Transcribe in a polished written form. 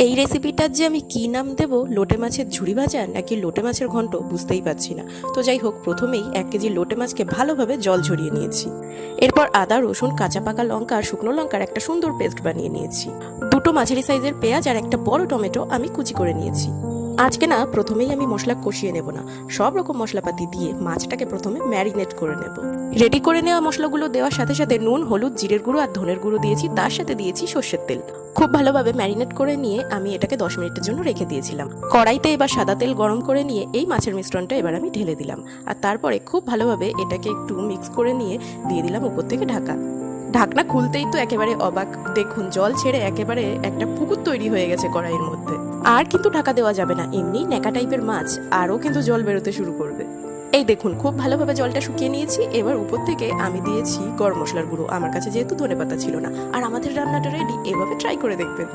এই রেসিপিটার যে আমি কি নাম দেব, লোটে মাছের ঝুড়ি ভাজা নাকি লোটে মাছের ঘন্ট বুঝতেই পারছি না। তো যাই হোক, প্রথমেই 1 কেজি লোটে মাছকে ভালোভাবে জল ঝরিয়ে নিয়েছি। এরপর আদা, রসুন, কাঁচা পাকা লঙ্কা আর শুকনো লঙ্কার একটা সুন্দর পেস্ট বানিয়ে নিয়েছি। দুটো মাঝারি সাইজের পেঁয়াজ আর একটা বড় টমেটো আমি কুচি করে নিয়েছি। আজকে না প্রথমেই আমি মশলা কষিয়ে নেব না, সব রকম মশলাপাতি দিয়ে মাছটাকে প্রথমে ম্যারিনেট করে নেব। রেডি করে নেওয়া মশলাগুলো দেওয়ার সাথে সাথে নুন, হলুদ, জিরের গুঁড়ো আর ধনের গুঁড়ো দিয়েছি, তার সাথে দিয়েছি সর্ষের তেল। খুব ভালোভাবে ম্যারিনেট করে নিয়ে আমি এটাকে 10 মিনিটের জন্য রেখে দিয়েছিলাম। কড়াইতে এবার সাদা তেল গরম করে নিয়ে এই মাছের মিশ্রণটা এবার আমি ঢেলে দিলাম, আর তারপরে খুব ভালোভাবে এটাকে একটু মিক্স করে নিয়ে দিয়ে দিলাম উপর থেকে ঢাকা। ঢাকনা খুলতেই তো একেবারে অবাক, দেখুন জল ছেড়ে একেবারে একটা পুকুর তৈরি হয়ে গেছে কড়াইয়ের মধ্যে। আর কিন্তু ঢাকা দেওয়া যাবে না, এমনি ন্যাকা টাইপের মাছ, আরও কিন্তু জল বেরোতে শুরু করবে। এই দেখুন খুব ভালোভাবে জলটা শুকিয়ে নিয়েছি। এবার উপর থেকে আমি দিয়েছি গরম মশলার গুঁড়ো, আমার কাছে যেহেতু ধনেপাতা ছিল না। আর আমাদের রান্নাটা রেডি, এভাবে ট্রাই করে দেখবেন।